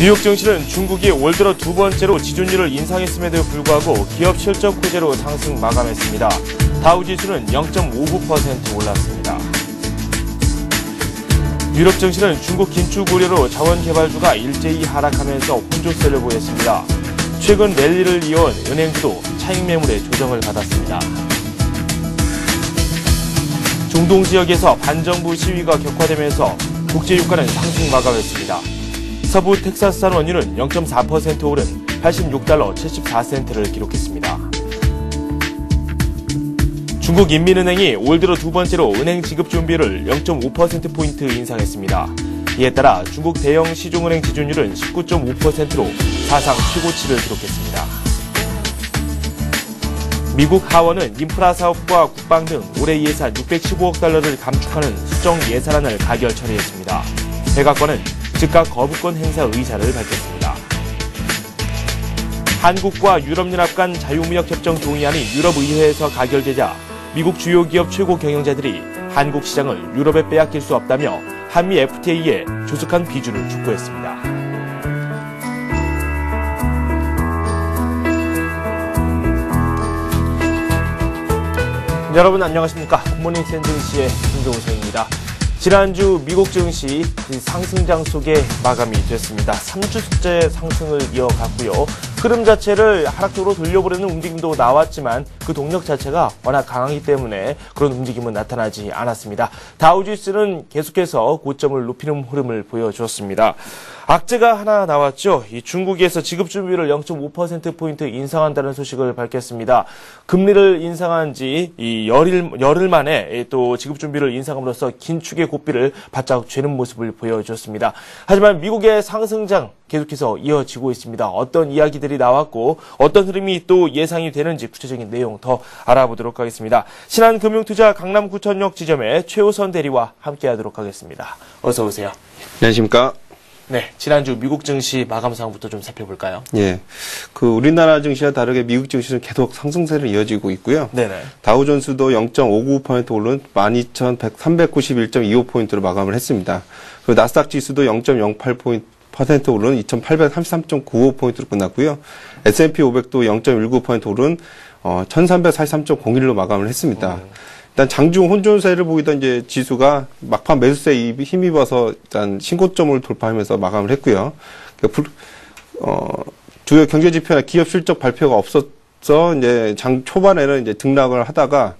뉴욕 증시는 중국이 올 들어 두 번째로 지준율을 인상했음에도 불구하고 기업 실적 호재로 상승 마감했습니다. 다우지수는 0.59% 올랐습니다. 유럽 증시는 중국 긴축 우려로 자원 개발주가 일제히 하락하면서 혼조세를 보였습니다. 최근 랠리를 이어온 은행주도 차익 매물의 조정을 받았습니다. 중동 지역에서 반정부 시위가 격화되면서 국제 유가는 상승 마감했습니다. 서부 텍사스산 원유는 0.4% 오른 86달러 74센트를 기록했습니다. 중국인민은행이 올 들어 두 번째로 은행 지급 준비율을 0.5%포인트 인상했습니다. 이에 따라 중국 대형 시중은행 지준율은 19.5%로 사상 최고치를 기록했습니다. 미국 하원은 인프라 사업과 국방 등 올해 예산 615억 달러를 감축하는 수정 예산안을 가결 처리했습니다. 백악관은 즉각 거부권 행사 의사를 밝혔습니다. 한국과 유럽연합 간 자유무역협정 동의안이 유럽의회에서 가결되자 미국 주요 기업 최고 경영자들이 한국 시장을 유럽에 빼앗길 수 없다며 한미 FTA에 조속한 비준을 촉구했습니다. 여러분 안녕하십니까? 굿모닝 샌증시의 김종수입니다. 지난주 미국 증시 상승장 속에 마감이 됐습니다. 3주째 상승을 이어갔고요. 흐름 자체를 하락적으로 돌려보려는 움직임도 나왔지만 그 동력 자체가 워낙 강하기 때문에 그런 움직임은 나타나지 않았습니다. 다우지수는 계속해서 고점을 높이는 흐름을 보여주었습니다. 악재가 하나 나왔죠. 이 중국에서 지급 준비율을 0.5%포인트 인상한다는 소식을 밝혔습니다. 금리를 인상한 지 열흘 만에 또 지급 준비를 인상함으로써 긴축의 고삐를 바짝 죄는 모습을 보여줬습니다. 하지만 미국의 상승장 계속해서 이어지고 있습니다. 어떤 이야기들이 나왔고 어떤 흐름이 또 예상이 되는지 구체적인 내용 더 알아보도록 하겠습니다. 신한금융투자 강남구천역 지점의 최호선 대리와 함께하도록 하겠습니다. 어서 오세요. 안녕하십니까? 네, 지난주 미국 증시 마감 상황부터 좀 살펴볼까요? 예. 우리나라 증시와 다르게 미국 증시는 계속 상승세를 이어지고 있고요. 네네. 다우존스도 0.59% 오른 12,391.25포인트로 마감을 했습니다. 그리고 나스닥 지수도 0.08% 오른 2,833.95포인트로 끝났고요. S&P 500도 0.19% 오른 1,343.01로 마감을 했습니다. 일단 장중 혼조세를 보이던 이제 지수가 막판 매수세에 힘입어서 일단 신고점을 돌파하면서 마감을 했고요. 주요 경제 지표나 기업 실적 발표가 없어서 이제 장 초반에는 이제 등락을 하다가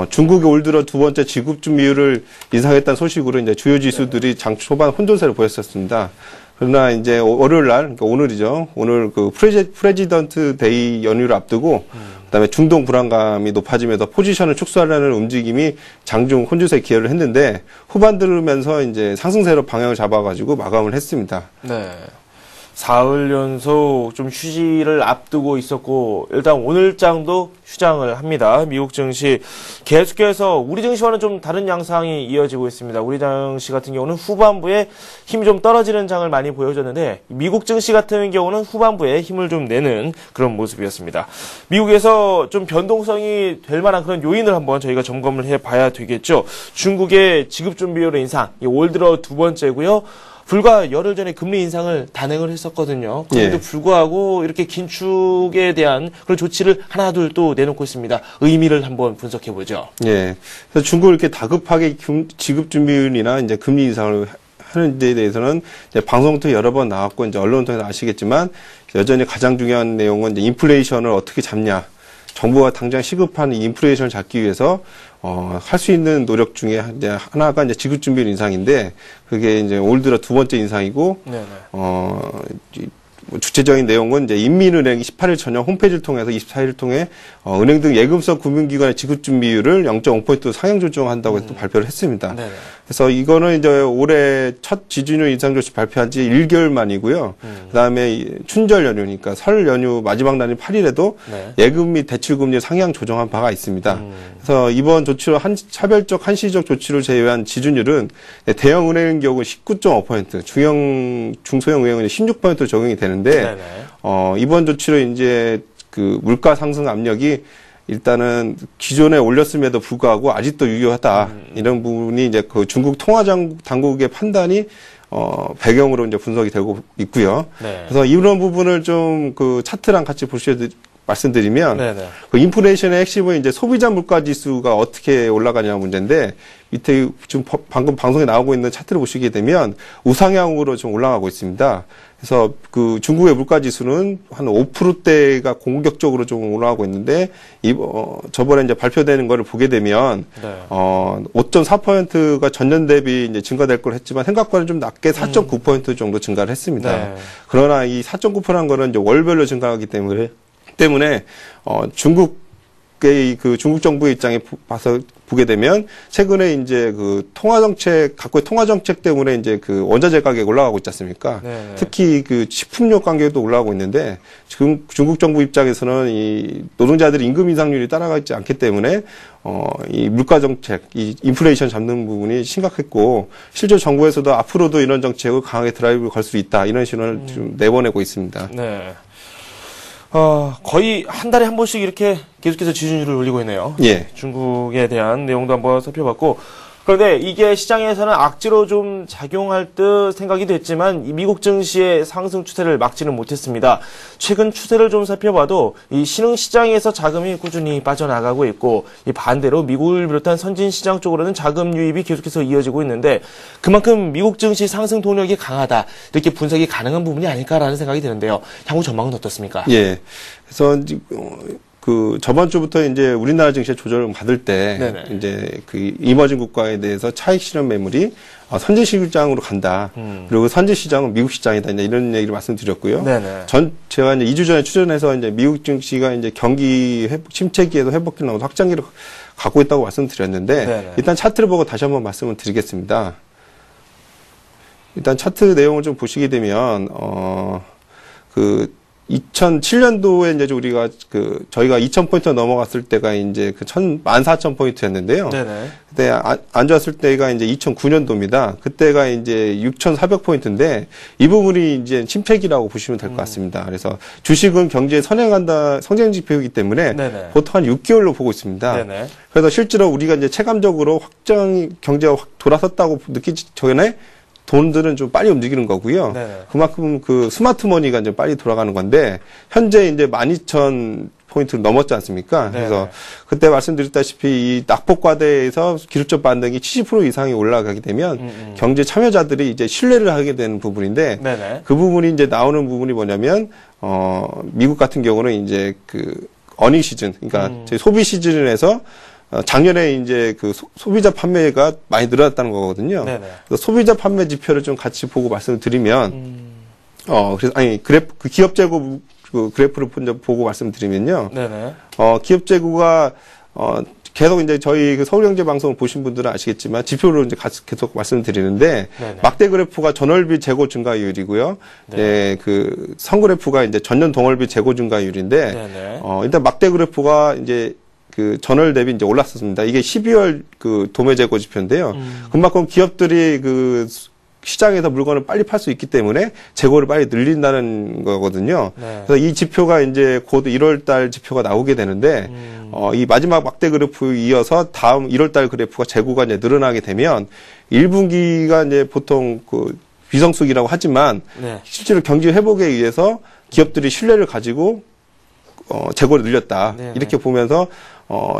중국이 올 들어 두 번째 지급 준비율을 인상했다는 소식으로 이제 주요 지수들이 장 초반 혼조세를 보였었습니다. 그러나 이제 월요일 날, 그러니까 오늘이죠. 오늘 프레지던트 데이 연휴를 앞두고 그다음에 중동 불안감이 높아지면서 포지션을 축소하려는 움직임이 장중 혼조세에 기여를 했는데 후반 들으면서 이제 상승세로 방향을 잡아가지고 마감을 했습니다. 네. 사흘 연속 좀 휴지를 앞두고 있었고 일단 오늘장도 휴장을 합니다. 미국 증시 계속해서 우리 증시와는 좀 다른 양상이 이어지고 있습니다. 우리 증시 같은 경우는 후반부에 힘이 좀 떨어지는 장을 많이 보여줬는데 미국 증시 같은 경우는 후반부에 힘을 좀 내는 그런 모습이었습니다. 미국에서 좀 변동성이 될 만한 그런 요인을 한번 저희가 점검을 해봐야 되겠죠. 중국의 지급 준비율 인상, 올 들어 두 번째고요. 불과 열흘 전에 금리 인상을 단행을 했었거든요. 그런데도 예. 불구하고 이렇게 긴축에 대한 그런 조치를 하나둘 또 내놓고 있습니다. 의미를 한번 분석해 보죠. 예. 그래서 중국을 이렇게 다급하게 지급 준비율이나 이제 금리 인상을 하는 데 대해서는 이제 방송도 여러 번 나왔고 이제 언론 통해서 아시겠지만 여전히 가장 중요한 내용은 이제 인플레이션을 어떻게 잡냐. 정부가 당장 시급한 인플레이션을 잡기 위해서 할 수 있는 노력 중에 이제 하나가 이제 지급 준비율 인상인데 그게 이제 올 들어 두 번째 인상이고 네네. 주체적인 내용은 이제 인민은행이 18일 저녁 홈페이지를 통해서 24일을 통해 은행 등 예금성 금융기관의 지급 준비율을 0.5% 상향 조정한다고 또 발표를 했습니다. 네네. 그래서 이거는 이제 올해 첫 지준율 인상 조치 발표한 지 1개월 만이고요. 그다음에 춘절 연휴니까 설 연휴 마지막 날인 8일에도 네. 예금 및 대출금리 상향 조정한 바가 있습니다. 그래서 이번 조치로 차별적 한시적 조치를 제외한 지준율은 대형 은행의 경우 19.5%, 중소형 은행은 16% 적용이 되는데 이번 조치로 이제 그 물가 상승 압력이 일단은 기존에 올렸음에도 불구하고 아직도 유효하다. 이런 부분이 이제 그 중국 당국의 판단이 배경으로 이제 분석이 되고 있고요. 네. 그래서 이런 부분을 좀 그 차트랑 같이 말씀드리면 네네. 그 인플레이션의 핵심은 이제 소비자 물가 지수가 어떻게 올라가냐 문제인데 밑에 지금 방금 방송에 나오고 있는 차트를 보시게 되면 우상향으로 좀 올라가고 있습니다. 그래서 그 중국의 물가 지수는 한 5%대가 공격적으로 좀 올라가고 있는데 저번에 이제 발표되는 거를 보게 되면 네. 5.4%가 전년 대비 이제 증가될 걸 했지만 생각보다는 좀 낮게 4.9% 정도 증가를 했습니다. 네. 그러나 이 4.9%라는 거는 이제 월별로 증가하기 때문에 중국의 그 중국 정부의 입장에 봐서 보게 되면 최근에 이제 그 각국의 통화 정책 때문에 이제 그 원자재 가격이 올라가고 있지 않습니까? 네네. 특히 그 식품료 가격도 올라가고 있는데 지금 중국 정부 입장에서는 이 노동자들의 임금 인상률이 따라가지 않기 때문에 이 물가 정책, 이 인플레이션 잡는 부분이 심각했고 실제 정부에서도 앞으로도 이런 정책을 강하게 드라이브를 걸 수 있다 이런 신호를 좀 내보내고 있습니다. 네. 거의 한 달에 한 번씩 이렇게 계속해서 지준율을 올리고 있네요. 예. 중국에 대한 내용도 한번 살펴봤고, 그런데 이게 시장에서는 악재로 좀 작용할 듯 생각이 됐지만 이 미국 증시의 상승 추세를 막지는 못했습니다. 최근 추세를 좀 살펴봐도 이 신흥 시장에서 자금이 꾸준히 빠져나가고 있고 이 반대로 미국을 비롯한 선진 시장 쪽으로는 자금 유입이 계속해서 이어지고 있는데 그만큼 미국 증시 상승 동력이 강하다 이렇게 분석이 가능한 부분이 아닐까라는 생각이 드는데요. 향후 전망은 어떻습니까? 예. 그래서 그 저번 주부터 이제 우리나라 증시 조정을 받을 때 네네. 이제 그 이머징 국가에 대해서 차익 실현 매물이 선진 시장으로 간다. 그리고 선진 시장은 미국 시장이다. 이제 이런 얘기를 말씀드렸고요. 네네. 제가 이제 2주 전에 출연해서 이제 미국 증시가 이제 경기 침체기에도 회복기를 나오고 확장기를 갖고 있다고 말씀드렸는데 네네. 일단 차트를 보고 다시 한번 말씀을 드리겠습니다. 일단 차트 내용을 좀 보시게 되면 그 2007년도에 이제 우리가 저희가 2,000포인트 넘어갔을 때가 이제 그 14,000포인트였는데요. 네네. 그때 앉았을 때가 이제 2009년도입니다. 그때가 이제 6,400포인트인데 이 부분이 이제 침체기라고 보시면 될 것 같습니다. 그래서 주식은 경제에 선행한다, 성장 지표이기 때문에 네네. 보통 한 6개월로 보고 있습니다. 네네. 그래서 실제로 우리가 이제 체감적으로 경제가 확 돌아섰다고 느끼기 전에 돈들은 좀 빨리 움직이는 거고요. 네네. 그만큼 그 스마트머니가 이제 빨리 돌아가는 건데 현재 이제 12,000포인트를 넘었지 않습니까? 네네. 그래서 그때 말씀드렸다시피 이 낙폭과대에서 기술적 반등이 70% 이상이 올라가게 되면 경제 참여자들이 이제 신뢰를 하게 되는 부분인데 네네. 그 부분이 이제 나오는 부분이 뭐냐면 미국 같은 경우는 이제 그 어닝 시즌, 그러니까 저희 소비 시즌에서 작년에 이제 그 소비자 판매가 많이 늘어났다는 거거든요. 네네. 그래서 소비자 판매 지표를 좀 같이 보고 말씀을 드리면, 그래서, 그 기업 재고 그 그래프를 먼저 보고 말씀드리면요. 네네. 기업 재고가, 계속 이제 저희 그 서울경제 방송을 보신 분들은 아시겠지만 지표로 이제 계속 말씀드리는데 네네. 막대 그래프가 전월비 재고 증가율이고요. 네, 그 선그래프가 이제 전년 동월비 재고 증가율인데, 네네. 일단 막대 그래프가 이제 그 전월 대비 이제 올랐었습니다. 이게 12월 그 도매 재고 지표인데요. 그만큼 기업들이 그 시장에서 물건을 빨리 팔 수 있기 때문에 재고를 빨리 늘린다는 거거든요. 네. 그래서 이 지표가 이제 곧 1월 달 지표가 나오게 되는데, 이 마지막 막대 그래프 이어서 다음 1월 달 그래프가 재고가 이제 늘어나게 되면 1분기가 이제 보통 그 비성수기라고 하지만 네. 실제로 경기 회복에 의해서 기업들이 신뢰를 가지고 재고를 늘렸다. 네네. 이렇게 보면서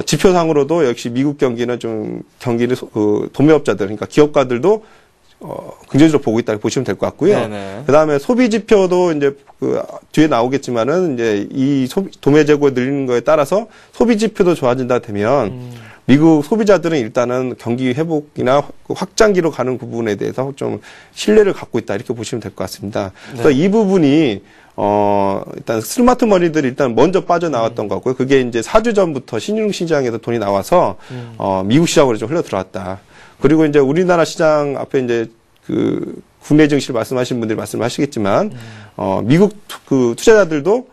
지표상으로도 역시 미국 경기는 좀 경기를 도매업자들, 그러니까 기업가들도 긍정적으로 보고 있다고 보시면 될 것 같고요. 네네. 그 다음에 소비 지표도 이제 그 뒤에 나오겠지만은 이제 이 도매 재고가 늘리는 거에 따라서 소비 지표도 좋아진다 되면 미국 소비자들은 일단은 경기 회복이나 확장기로 가는 부분에 대해서 좀 신뢰를 갖고 있다 이렇게 보시면 될 것 같습니다. 그래서 이 부분이 일단 스마트 머니들이 일단 먼저 빠져나왔던 거고요. 그게 이제 4주 전부터 신흥 시장에서 돈이 나와서 미국 시장으로 좀 흘러 들어왔다. 그리고 이제 우리나라 시장 앞에 이제 그 국내 증시를 말씀하신 분들이 말씀하시겠지만 미국 그 투자자들도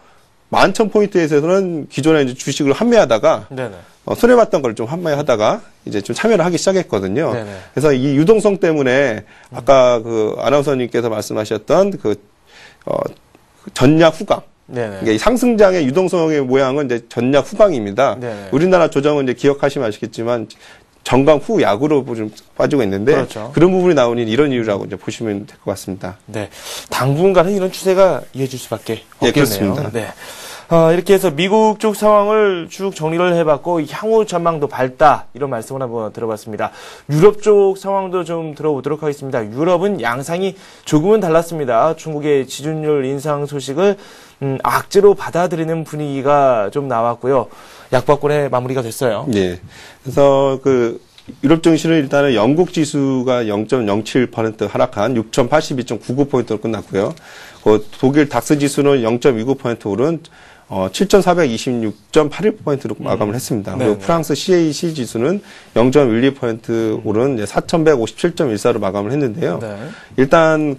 11,000포인트에서는 기존에 이제 주식을 환매하다가 네네. 손해봤던 걸 좀 환매하다가 이제 좀 참여를 하기 시작했거든요. 네네. 그래서 이 유동성 때문에 아까 그 아나운서님께서 말씀하셨던 그 전략 후강, 그러니까 이 상승장의 유동성의 모양은 이제 전약 후강입니다. 네네. 우리나라 조정은 이제 기억하시면 아시겠지만 전강 후 약으로 좀 빠지고 있는데 그렇죠. 그런 부분이 나오니 이런 이유라고 이제 보시면 될 것 같습니다. 네, 당분간은 이런 추세가 이어질 수밖에 없겠네요. 그렇습니다. 네. 이렇게 해서 미국 쪽 상황을 쭉 정리를 해봤고 향후 전망도 밝다 이런 말씀을 한번 들어봤습니다. 유럽 쪽 상황도 좀 들어보도록 하겠습니다. 유럽은 양상이 조금은 달랐습니다. 중국의 지준율 인상 소식을 악재로 받아들이는 분위기가 좀 나왔고요. 약박권의 마무리가 됐어요. 네. 그래서 유럽 증시는 일단은 영국 지수가 0.07% 하락한 6,082.99포인트로 끝났고요. 독일 닥스 지수는 0.29% 오른 7,426.81포인트로 마감을 했습니다. 그리고 프랑스 CAC 지수는 0.12% 오른 4,157.14로 마감을 했는데요. 네. 일단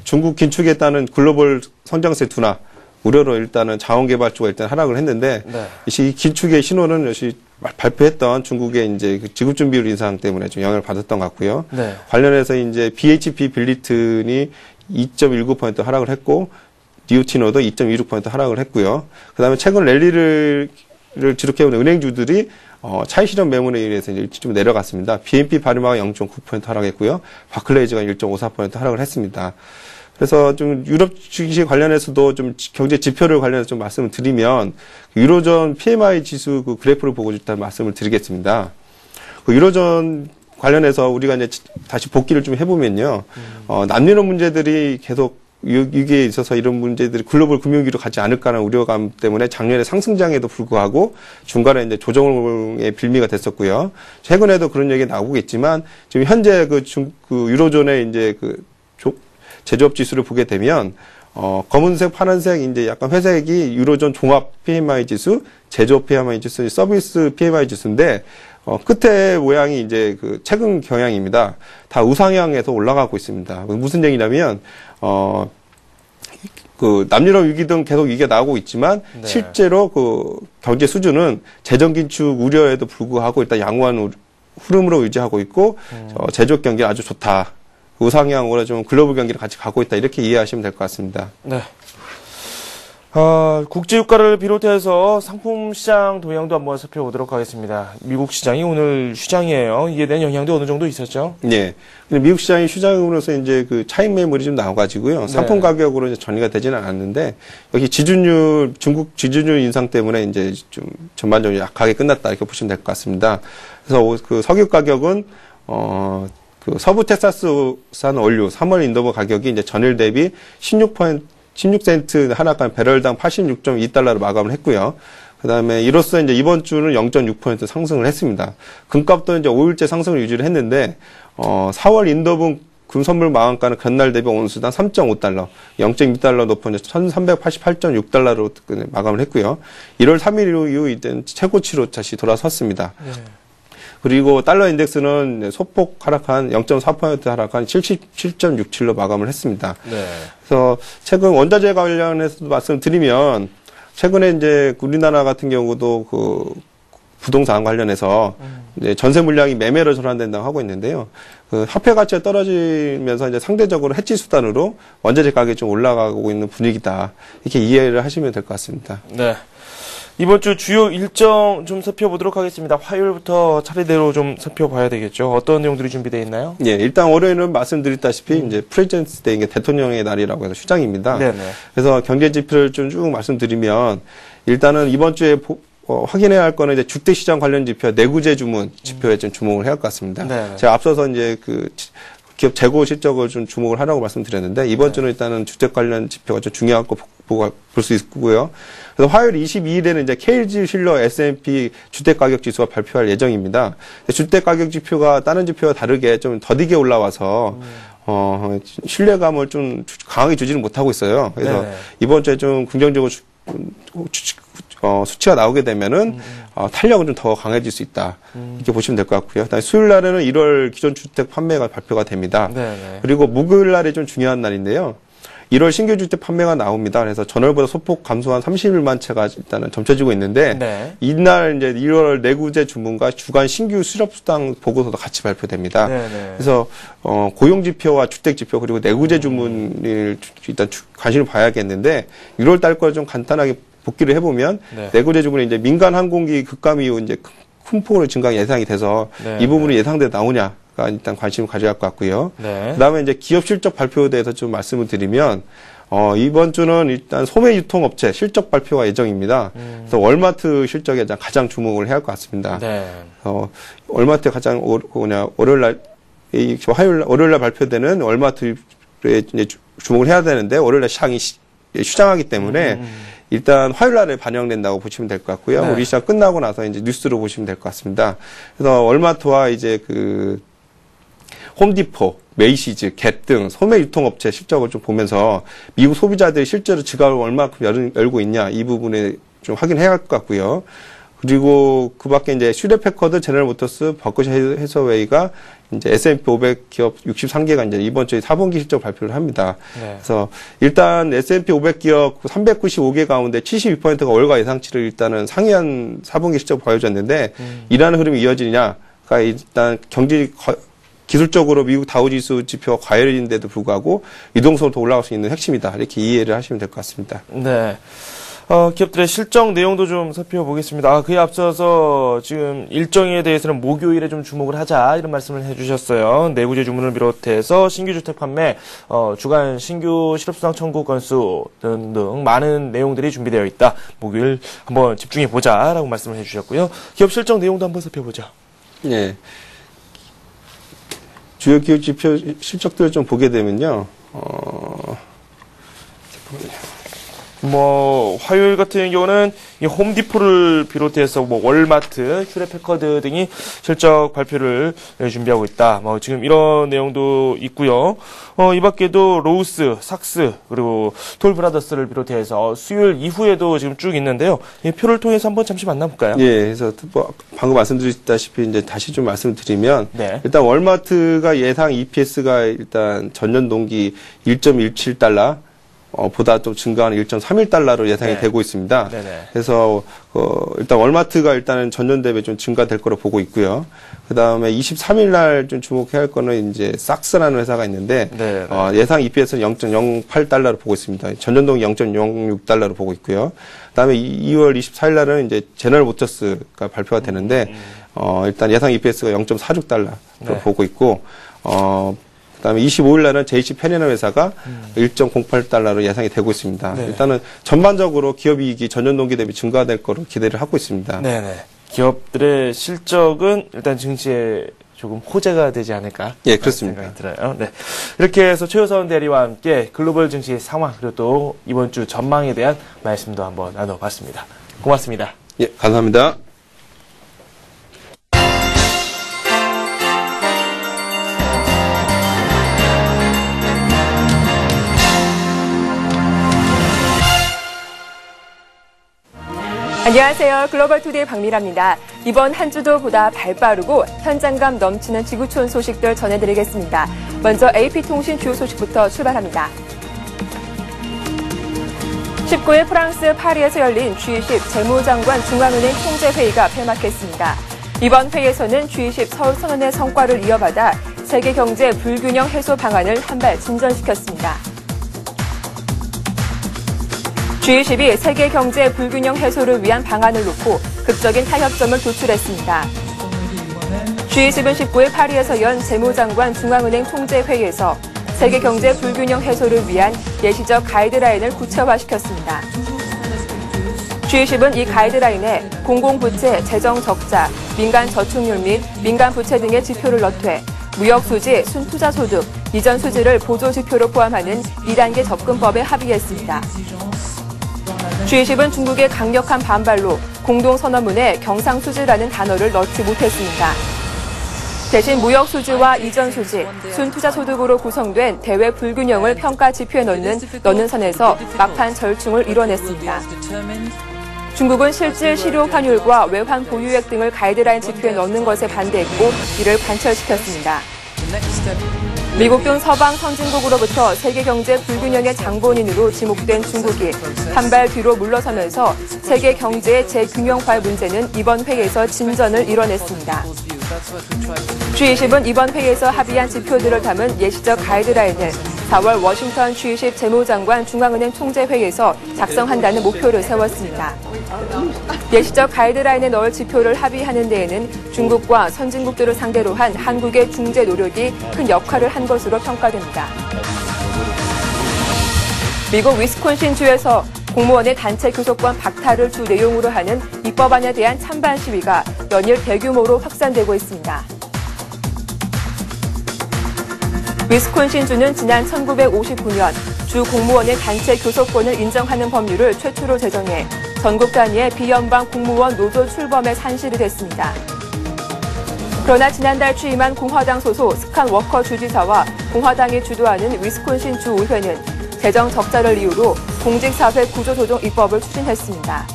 중국 긴축에 따른 글로벌 성장세 둔화 우려로 일단은 자원개발주가 일단 하락을 했는데 이 긴축의 신호는 역시 발표했던 중국의 이제 지급준비율 인상 때문에 좀 영향을 받았던 것 같고요. 네. 관련해서 이제 BHP 빌리튼이 2.19% 하락을 했고 디오티노도 2.26% 하락을 했고요. 그다음에 최근 랠리를 지속해온 은행주들이 차익 실현 매물에 의해서 이제 좀 내려갔습니다. BNP 파리마가 0.9% 하락했고요. 바클레이즈가 1.54% 하락을 했습니다. 그래서 좀 유럽 주식 관련해서도 좀 경제 지표를 관련해서 좀 말씀을 드리면 유로존 PMI 지수 그래프를 보고 일단 말씀을 드리겠습니다. 유로존 관련해서 우리가 이제 다시 복기를 좀 해보면요. 남유럽 문제들이 계속 여기에 있어서 이런 문제들이 글로벌 금융위기로 가지 않을까라는 우려감 때문에 작년에 상승장에도 불구하고 중간에 이제 조정의 빌미가 됐었고요. 최근에도 그런 얘기가 나오겠지만 지금 현재 유로존의 이제 제조업 지수를 보게 되면 검은색, 파란색, 이제 약간 회색이 유로존 종합 PMI 지수, 제조업 PMI 지수, 서비스 PMI 지수인데 끝에 모양이 이제 최근 경향입니다. 다 우상향에서 올라가고 있습니다. 무슨 얘기냐면 남유럽 위기 등 계속 이게 나오고 있지만 실제로 경제 수준은 재정 긴축 우려에도 불구하고 일단 양호한 흐름으로 유지하고 있고 제조업 경기가 아주 좋다. 우상향으로 좀 글로벌 경기를 같이 가고 있다. 이렇게 이해하시면 될 것 같습니다. 네. 국제유가를 비롯해서 상품 시장 동향도 한번 살펴보도록 하겠습니다. 미국 시장이 오늘 휴장이에요. 이에 대한 영향도 어느 정도 있었죠? 네. 근데 미국 시장이 휴장으로서 이제 차익 매물이 좀 나와가지고요. 상품 가격으로 이제 전이가 되지는 않았는데, 여기 중국 지준율 인상 때문에 이제 좀 전반적으로 약하게 끝났다. 이렇게 보시면 될 것 같습니다. 그래서 석유 가격은, 서부 텍사스산 원유 3월 인도버 가격이 이제 전일 대비 16센트 하락한 배럴당 86.2달러로 마감을 했고요. 그다음에 이로써 이제 이번 주는 0.6% 상승을 했습니다. 금값도 이제 5일째 상승을 유지를 했는데 4월 인도분 금선물 마감가는 전날 대비 온수당 3.5달러, 0.2달러 높은 1,388.6달러로 마감을 했고요. 1월 3일 이후 이제 최고치로 다시 돌아섰습니다. 네. 그리고 달러 인덱스는 소폭 하락한 0.4% 하락한 77.67로 마감을 했습니다. 네. 그래서 최근 원자재 관련해서도 말씀드리면 최근에 이제 우리나라 같은 경우도 부동산 관련해서 이제 전세 물량이 매매로 전환된다고 하고 있는데요. 화폐 가치가 떨어지면서 이제 상대적으로 해지 수단으로 원자재 가격이 좀 올라가고 있는 분위기다. 이렇게 이해를 하시면 될 것 같습니다. 네. 이번 주 주요 일정 좀 살펴보도록 하겠습니다. 화요일부터 차례대로 좀 살펴봐야 되겠죠. 어떤 내용들이 준비되어 있나요? 예, 일단 월요일은 말씀드렸다시피 이제 프레지던트 데이, 대통령의 날이라고 해서 휴장입니다. 네네. 그래서 경제 지표를 좀 쭉 말씀드리면 일단은 이번 주에 확인해야 할 거는 이제 주택시장 관련 지표, 내구재 주문 지표에 좀 주목을 해야 할 것 같습니다. 네네. 제가 앞서서 이제 기업 재고 실적을 좀 주목을 하라고 말씀드렸는데 이번 주는 일단은 주택 관련 지표가 좀 중요한 거 볼 수 있고요. 그래서 화요일 22일에는 이제 KG 실러 S&P 주택가격 지수가 발표할 예정입니다. 주택가격 지표가 다른 지표와 다르게 좀 더디게 올라와서 신뢰감을 좀 강하게 주지는 못하고 있어요. 그래서 네네. 이번 주에 좀 긍정적으로 수치가 나오게 되면은 탄력은 좀 더 강해질 수 있다. 이렇게 보시면 될 것 같고요. 그다음에 수요일 날에는 1월 기존 주택 판매가 발표가 됩니다. 네네. 그리고 목요일 날이 좀 중요한 날인데요. 1월 신규 주택 판매가 나옵니다. 그래서 전월보다 소폭 감소한 31만 채가 일단은 점쳐지고 있는데 네. 이날 이제 1월 내구재 주문과 주간 신규 수렵수당 보고서도 같이 발표됩니다. 네네. 그래서 고용 지표와 주택 지표 그리고 내구재 주문을 일단 관심을 봐야겠는데 1월 달 걸 좀 간단하게 복기를 해보면 네. 내구재 주문이 이제 민간 항공기 급감 이후 이제 큰 폭으로 증가 예상이 돼서 네. 이 부분이 예상돼 나오냐가 일단 관심을 가져갈 것 같고요. 네. 그다음에 이제 기업 실적 발표에 대해서 좀 말씀을 드리면 이번 주는 일단 소매 유통업체 실적 발표가 예정입니다. 그래서 월마트 실적에 가장 주목을 해야 할 것 같습니다. 네. 월마트 가장 월요일 날 발표되는 월마트에 이제 주목을 해야 되는데 월요일 날 시장이 휴장하기 때문에 일단 화요일 날에 반영된다고 보시면 될 것 같고요. 네. 우리 시장 끝나고 나서 이제 뉴스로 보시면 될 것 같습니다. 그래서 월마트와 이제 홈디포, 메이시즈, 겟 등 소매 유통업체 실적을 좀 보면서 미국 소비자들이 실제로 지갑을 얼마큼 열고 있냐 이 부분에 좀 확인해야 할 것 같고요. 그리고 그 밖에 이제 슈레패커드, 제너럴모터스, 버크셔 해서웨이가 이제 S&P 500 기업 63개가 이제 이번 주에 4분기 실적 발표를 합니다. 네. 그래서 일단 S&P 500 기업 395개 가운데 72%가 월가 예상치를 일단은 상회한 4분기 실적 보여줬는데 이라는 흐름이 이어지느냐가 일단 기술적으로 미국 다우지수 지표가 과열인데도 불구하고 이동성으로 더 올라갈 수 있는 핵심이다. 이렇게 이해를 하시면 될 것 같습니다. 네. 기업들의 실적 내용도 좀 살펴보겠습니다. 그에 앞서서 지금 일정에 대해서는 목요일에 좀 주목을 하자 이런 말씀을 해주셨어요. 내구재 주문을 비롯해서 신규 주택 판매, 주간 신규 실업수당 청구 건수 등등 많은 내용들이 준비되어 있다. 목요일 한번 집중해 보자라고 말씀을 해주셨고요. 기업 실적 내용도 한번 살펴보죠. 네. 주요 기업 지표 실적들을 좀 보게 되면요. 화요일 같은 경우는 이 홈디포를 비롯해서 월마트, 휴레패커드 등이 실적 발표를 준비하고 있다. 지금 이런 내용도 있고요. 이 밖에도 로우스, 삭스, 그리고 톨브라더스를 비롯해서 수요일 이후에도 지금 쭉 있는데요. 이 표를 통해서 한번 잠시 만나볼까요? 예, 그래서 방금 말씀드렸다시피 이제 다시 좀 말씀드리면 네. 일단 월마트가 예상 EPS가 일단 전년 동기 1.17달러 보다 좀 증가하는 1.31달러로 예상이 네. 되고 있습니다. 네네. 그래서 일단 월마트가 일단은 전년 대비 좀 증가될 거로 보고 있고요. 그다음에 23일 날 좀 주목해야 할 거는 이제 삭스라는 회사가 있는데 예상 EPS는 0.08달러로 보고 있습니다. 전년 동기 0.06달러로 보고 있고요. 그다음에 2월 24일 날은 이제 제너럴 모터스가 발표가 되는데 일단 예상 EPS가 0.46달러로 보고 있고 그다음에 25일 날은 JC 페니너 회사가 1.08달러로 예상이 되고 있습니다. 네. 일단은 전반적으로 기업 이익이 전년 동기 대비 증가될 거로 기대를 하고 있습니다. 네네. 기업들의 실적은 일단 증시에 조금 호재가 되지 않을까? 예, 그렇습니다. 생각이 들어요. 네. 이렇게 해서 최우선 대리와 함께 글로벌 증시 상황 그리고 또 이번 주 전망에 대한 말씀도 한번 나눠봤습니다. 고맙습니다. 예, 감사합니다. 안녕하세요. 글로벌투데이 박미라입니다. 이번 한 주도 보다 발빠르고 현장감 넘치는 지구촌 소식들 전해드리겠습니다. 먼저 AP통신 주요 소식부터 출발합니다. 19일 프랑스 파리에서 열린 G20 재무장관 중앙은행 총재회의가 폐막했습니다. 이번 회의에서는 G20 서울선언의 성과를 이어받아 세계경제 불균형 해소 방안을 한 발 진전시켰습니다. G20이 세계 경제 불균형 해소를 위한 방안을 놓고 극적인 타협점을 도출했습니다. G20은 19일 파리에서 연 재무장관 중앙은행 총재회의에서 세계 경제 불균형 해소를 위한 예시적 가이드라인을 구체화시켰습니다. G20은 이 가이드라인에 공공부채 재정 적자, 민간 저축률 및 민간 부채 등의 지표를 넣되 무역수지, 순투자소득, 이전 수지를 보조지표로 포함하는 2단계 접근법에 합의했습니다. G20은 중국의 강력한 반발로 공동선언문에 경상수지라는 단어를 넣지 못했습니다. 대신 무역수지와 이전수지, 순투자소득으로 구성된 대외 불균형을 평가 지표에 넣는 선에서 막판 절충을 이뤄냈습니다. 중국은 실질 실효 환율과 외환 보유액 등을 가이드라인 지표에 넣는 것에 반대했고 이를 관철시켰습니다. 미국 등 서방 선진국으로부터 세계 경제 불균형의 장본인으로 지목된 중국이 한 발 뒤로 물러서면서 세계 경제의 재균형화 문제는 이번 회의에서 진전을 이뤄냈습니다. G20은 이번 회의에서 합의한 지표들을 담은 예시적 가이드라인을 4월 워싱턴 G20 재무장관 중앙은행 총재회의에서 작성한다는 목표를 세웠습니다. 예시적 가이드라인에 넣을 지표를 합의하는 데에는 중국과 선진국들을 상대로 한 한국의 중재 노력이 큰 역할을 한 것으로 평가됩니다. 미국 위스콘신주에서 공무원의 단체 교섭권 박탈을 주 내용으로 하는 입법안에 대한 찬반 시위가 연일 대규모로 확산되고 있습니다. 위스콘신주는 지난 1959년 주 공무원의 단체 교섭권을 인정하는 법률을 최초로 제정해 전국 단위의 비연방 공무원 노조 출범에 산실이 됐습니다. 그러나 지난달 취임한 공화당 소속 스칸 워커 주지사와 공화당이 주도하는 위스콘신 주의회는 재정 적자를 이유로 공직사회 구조조정 입법을 추진했습니다.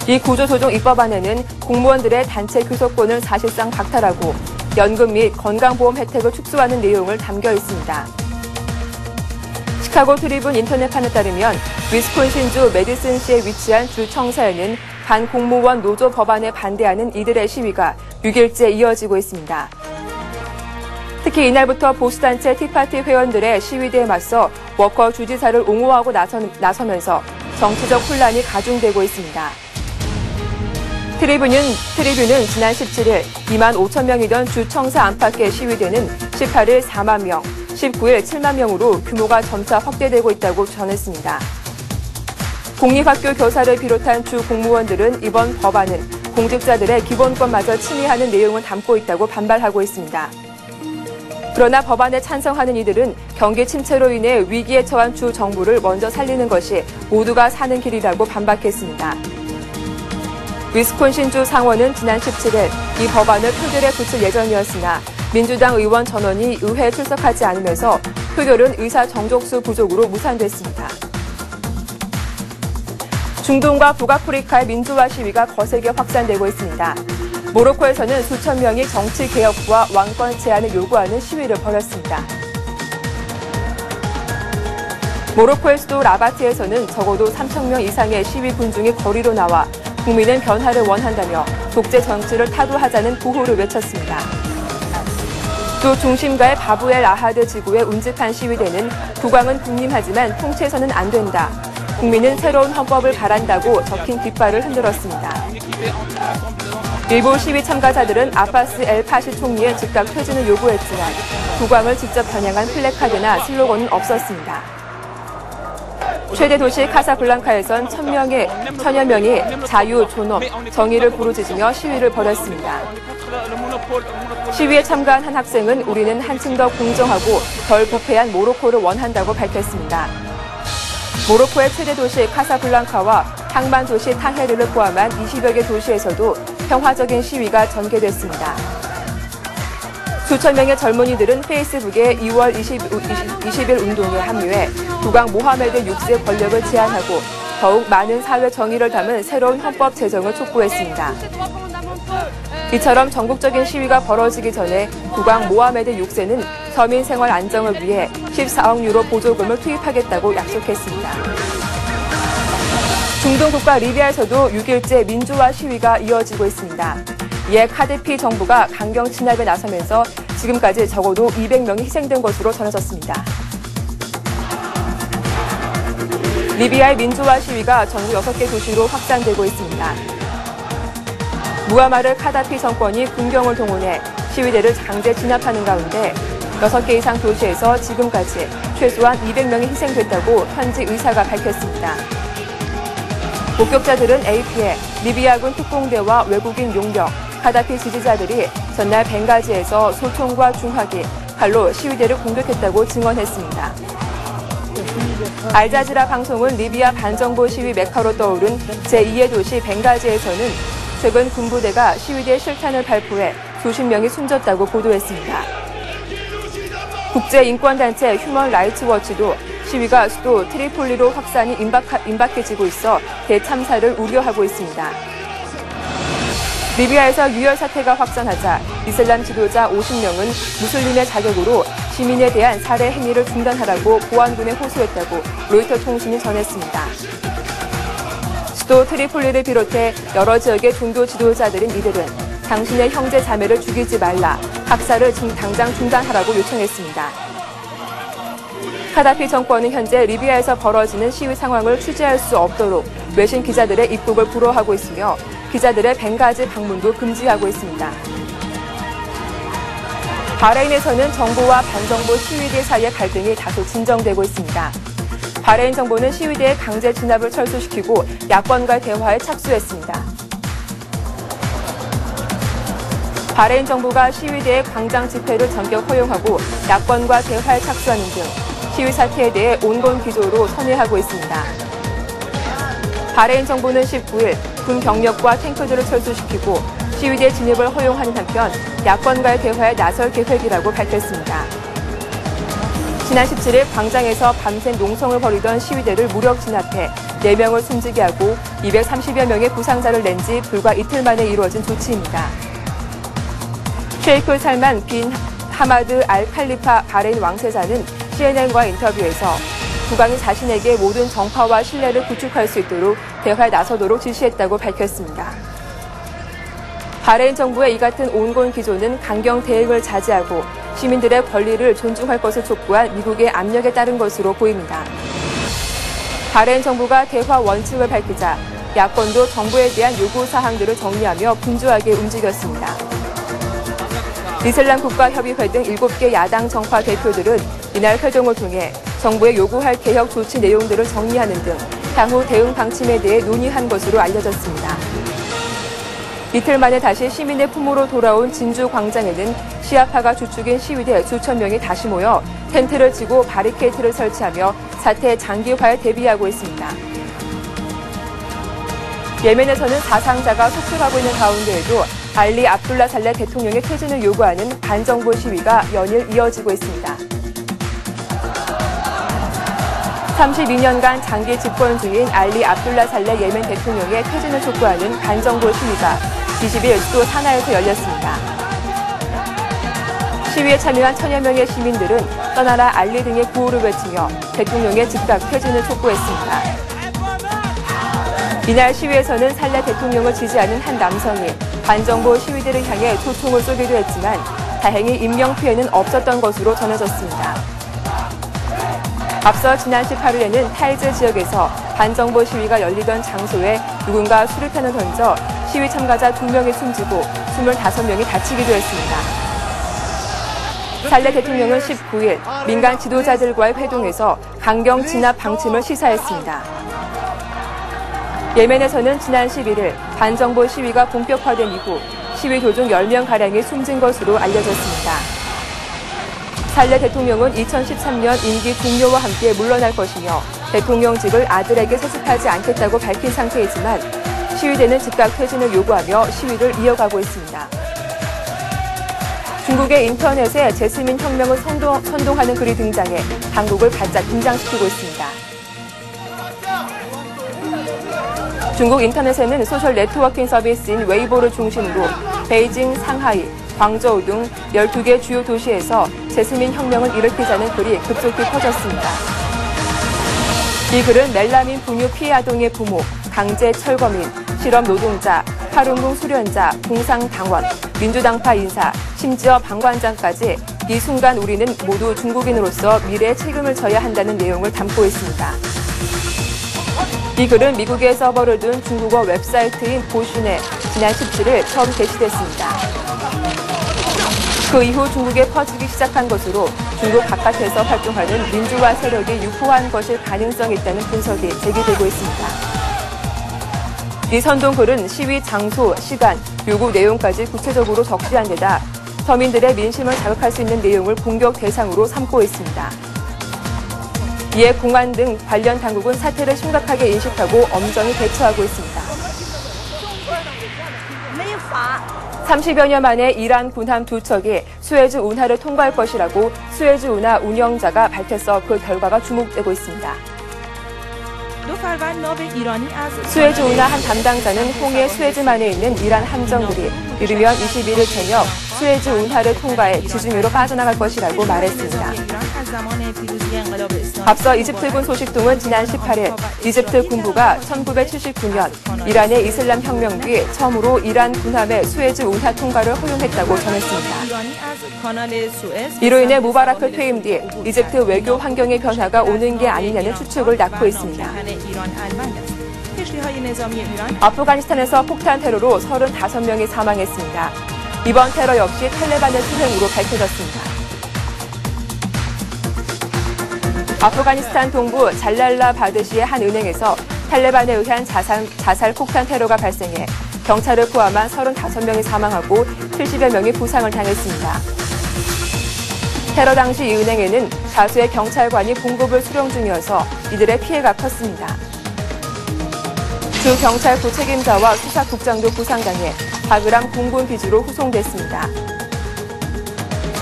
이 구조조정 입법안에는 공무원들의 단체 교섭권을 사실상 박탈하고 연금 및 건강보험 혜택을 축소하는 내용을 담겨 있습니다. 시카고 트리뷴 인터넷판에 따르면 위스콘신주 메디슨시에 위치한 주 청사에는 반공무원 노조 법안에 반대하는 이들의 시위가 6일째 이어지고 있습니다. 특히 이날부터 보수단체 티파티 회원들의 시위대에 맞서 워커 주지사를 옹호하고 나서면서 정치적 혼란이 가중되고 있습니다. 트리뷴은 지난 17일 2만 5천 명이던 주 청사 안팎의 시위대는 18일 4만 명, 19일 7만 명으로 규모가 점차 확대되고 있다고 전했습니다. 공립학교 교사를 비롯한 주 공무원들은 이번 법안은 공직자들의 기본권마저 침해하는 내용을 담고 있다고 반발하고 있습니다. 그러나 법안에 찬성하는 이들은 경기 침체로 인해 위기에 처한 주 정부를 먼저 살리는 것이 모두가 사는 길이라고 반박했습니다. 위스콘신주 상원은 지난 17일 이 법안을 표결에 붙일 예정이었으나 민주당 의원 전원이 의회에 출석하지 않으면서 표결은 의사 정족수 부족으로 무산됐습니다. 중동과 북아프리카의 민주화 시위가 거세게 확산되고 있습니다. 모로코에서는 수천 명이 정치 개혁과 왕권 제한을 요구하는 시위를 벌였습니다. 모로코의 수도 라바트에서는 적어도 3천 명 이상의 시위 군중이 거리로 나와 국민은 변화를 원한다며 독재 정치를 타도하자는 구호를 외쳤습니다. 또 중심가의 바브엘 아하드 지구에 운집한 시위대는 국왕은 군림하지만 통치해서는 안 된다. 국민은 새로운 헌법을 바란다고 적힌 깃발을 흔들었습니다. 일부 시위 참가자들은 아바스 엘 파시 총리의 즉각 퇴진을 요구했지만 국왕을 직접 겨냥한 플래카드나 슬로건은 없었습니다. 최대 도시 카사블랑카에선 천여 명이 자유, 존엄, 정의를 부르짖으며 시위를 벌였습니다. 시위에 참가한 한 학생은 우리는 한층 더 공정하고 덜 부패한 모로코를 원한다고 밝혔습니다. 모로코의 최대 도시 카사블랑카와 항만 도시 타헤르를 포함한 20여 개 도시에서도 평화적인 시위가 전개됐습니다. 수천 명의 젊은이들은 페이스북에 2월 20일 운동에 합류해 국왕 모하메드 6세 권력을 제한하고 더욱 많은 사회 정의를 담은 새로운 헌법 제정을 촉구했습니다. 이처럼 전국적인 시위가 벌어지기 전에 국왕 모하메드 6세는 서민 생활 안정을 위해 14억 유로 보조금을 투입하겠다고 약속했습니다. 중동 국가 리비아에서도 6일째 민주화 시위가 이어지고 있습니다. 이에 카드피 정부가 강경 진압에 나서면서 지금까지 적어도 200명이 희생된 것으로 전해졌습니다. 리비아의 민주화 시위가 전국 6개 도시로 확산되고 있습니다. 무아마르 카다피 정권이 군경을 동원해 시위대를 강제 진압하는 가운데 6개 이상 도시에서 지금까지 최소한 200명이 희생됐다고 현지 의사가 밝혔습니다. 목격자들은 AP에 리비아군 특공대와 외국인 용병, 카다피 지지자들이 전날 벵가지에서 소총과 중화기, 칼로 시위대를 공격했다고 증언했습니다. 알자지라 방송은 리비아 반정부 시위 메카로 떠오른 제2의 도시 벵가지에서는 최근 군부대가 시위대 실탄을 발포해 수십 명이 숨졌다고 보도했습니다. 국제인권단체 휴먼 라이츠 워치도 시위가 수도 트리폴리로 확산이 임박해지고 있어 대참사를 우려하고 있습니다. 리비아에서 유혈 사태가 확산하자 이슬람 지도자 50명은 무슬림의 자격으로 시민에 대한 살해 행위를 중단하라고 보안군에 호소했다고 로이터 통신이 전했습니다. 수도 트리폴리를 비롯해 여러 지역의 종교 지도자들인 이들은 당신의 형제 자매를 죽이지 말라, 학살을 당장 중단하라고 요청했습니다. 카다피 정권은 현재 리비아에서 벌어지는 시위 상황을 취재할 수 없도록 외신 기자들의 입국을 불허하고 있으며 기자들의 벵가지 방문도 금지하고 있습니다. 바레인에서는 정부와 반정부 시위대 사이의 갈등이 다소 진정되고 있습니다. 바레인 정부는 시위대의 강제 진압을 철수시키고 야권과 대화에 착수했습니다. 바레인 정부가 시위대의 광장 집회를 전격 허용하고 야권과 대화에 착수하는 등 시위 사태에 대해 온건 기조로 선회하고 있습니다. 바레인 정부는 19일 군 병력과 탱크들을 철수시키고 시위대 진입을 허용하는 한편 야권과의 대화에 나설 계획이라고 밝혔습니다. 지난 17일 광장에서 밤새 농성을 벌이던 시위대를 무력 진압해 4명을 숨지게 하고 230여 명의 부상자를 낸 지 불과 이틀 만에 이루어진 조치입니다. 셰이크 살만 빈 하마드 알 칼리파 바레인 왕세자는 CNN과 인터뷰에서 국왕이 자신에게 모든 정파와 신뢰를 구축할 수 있도록 대화에 나서도록 지시했다고 밝혔습니다. 바레인 정부의 이 같은 온건 기조는 강경 대응을 자제하고 시민들의 권리를 존중할 것을 촉구한 미국의 압력에 따른 것으로 보입니다. 바레인 정부가 대화 원칙을 밝히자 야권도 정부에 대한 요구 사항들을 정리하며 분주하게 움직였습니다. 이슬람 국가협의회 등 7개 야당 정파 대표들은 이날 회동을 통해 정부에 요구할 개혁 조치 내용들을 정리하는 등 향후 대응 방침에 대해 논의한 것으로 알려졌습니다. 이틀 만에 다시 시민의 품으로 돌아온 진주 광장에는 시아파가 주축인 시위대 수천 명이 다시 모여 텐트를 치고 바리케이트를 설치하며 사태 장기화에 대비하고 있습니다. 예멘에서는 사상자가 속출하고 있는 가운데에도 알리 압둘라 살레 대통령의 퇴진을 요구하는 반정부 시위가 연일 이어지고 있습니다. 32년간 장기 집권 중인 알리 압둘라 살레 예멘 대통령의 퇴진을 촉구하는 반정부 시위가 20일 수도 사나에서 열렸습니다. 시위에 참여한 1000여 명의 시민들은 떠나라 알리 등의 구호를 외치며 대통령의 즉각 퇴진을 촉구했습니다. 이날 시위에서는 살레 대통령을 지지하는 한 남성이 반정부 시위대를 향해 초총을 쏘기도 했지만 다행히 인명피해는 없었던 것으로 전해졌습니다. 앞서 지난 18일에는 타이즈 지역에서 반정부 시위가 열리던 장소에 누군가 수류탄을 던져 시위 참가자 2명이 숨지고 25명이 다치기도 했습니다. 살레 대통령은 19일 민간 지도자들과의 회동에서 강경 진압 방침을 시사했습니다. 예멘에서는 지난 11일 반정부 시위가 본격화된 이후 시위 도중 10명가량이 숨진 것으로 알려졌습니다. 살레 대통령은 2013년 임기 종료와 함께 물러날 것이며 대통령직을 아들에게 세습하지 않겠다고 밝힌 상태이지만 시위대는 즉각 퇴진을 요구하며 시위를 이어가고 있습니다. 중국의 인터넷에 제스민 혁명을 선동하는 글이 등장해 당국을 바짝 긴장시키고 있습니다. 중국 인터넷에는 소셜 네트워킹 서비스인 웨이보를 중심으로 베이징, 상하이, 광저우 등 12개 주요 도시에서 제스민 혁명을 일으키자는 글이 급속히 퍼졌습니다. 이 글은 멜라민 분유 피해 아동의 부모, 강제 철거민, 실업 노동자, 파룬궁 수련자, 공상당원, 민주당파 인사, 심지어 방관장까지 이 순간 우리는 모두 중국인으로서 미래의 책임을 져야 한다는 내용을 담고 있습니다. 이 글은 미국의 서버를 둔 중국어 웹사이트인 보슌에 지난 17일 처음 게시됐습니다. 그 이후 중국에 퍼지기 시작한 것으로 중국 바깥에서 활동하는 민주화 세력이 유포한 것일 가능성이 있다는 분석이 제기되고 있습니다. 이 선동글은 시위 장소, 시간, 요구 내용까지 구체적으로 적시한 데다 서민들의 민심을 자극할 수 있는 내용을 공격 대상으로 삼고 있습니다. 이에 공안 등 관련 당국은 사태를 심각하게 인식하고 엄정히 대처하고 있습니다. 30여 년 만에 이란 군함 2척이 수에즈 운하를 통과할 것이라고 수에즈 운하 운영자가 밝혀서 그 결과가 주목되고 있습니다. 수에즈 운하 한 담당자는 홍해 수에즈만에 있는 이란 함정들이 이르면 21일 저녁 수에즈 운하를 통과해 지중해로 빠져나갈 것이라고 말했습니다. 앞서 이집트군 소식통은 지난 18일 이집트 군부가 1979년 이란의 이슬람 혁명 뒤 처음으로 이란 군함의 수에즈 운하 통과를 허용했다고 전했습니다. 이로 인해 무바라크 퇴임 뒤 이집트 외교 환경의 변화가 오는 게 아니냐는 추측을 낳고 있습니다. 아프가니스탄에서 폭탄 테러로 35명이 사망했습니다. 이번 테러 역시 탈레반의 투행으로 밝혀졌습니다. 아프가니스탄 동부 잘랄라바드시의 한 은행에서 탈레반에 의한 자살 폭탄 테러가 발생해 경찰을 포함한 35명이 사망하고 70여 명이 부상을 당했습니다. 테러 당시 이 은행에는 다수의 경찰관이 공급을 수령 중이어서 이들의 피해가 컸습니다. 주 경찰부 책임자와 수사국장도 부상당해 바그람 공군 기지로 후송됐습니다.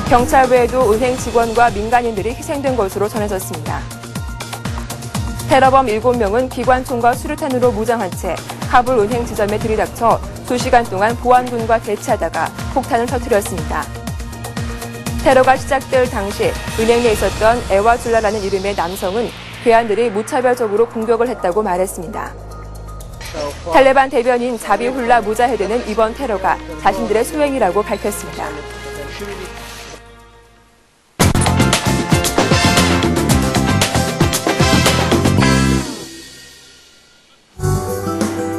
경찰 외에도 은행 직원과 민간인들이 희생된 것으로 전해졌습니다. 테러범 7명은 기관총과 수류탄으로 무장한 채 카불 은행 지점에 들이닥쳐 2시간 동안 보안군과 대치하다가 폭탄을 터뜨렸습니다. 테러가 시작될 당시 은행 내에 있었던 에와줄라라는 이름의 남성은 괴한들이 무차별적으로 공격을 했다고 말했습니다. 탈레반 대변인 자비훌라 무자헤드는 이번 테러가 자신들의 소행이라고 밝혔습니다.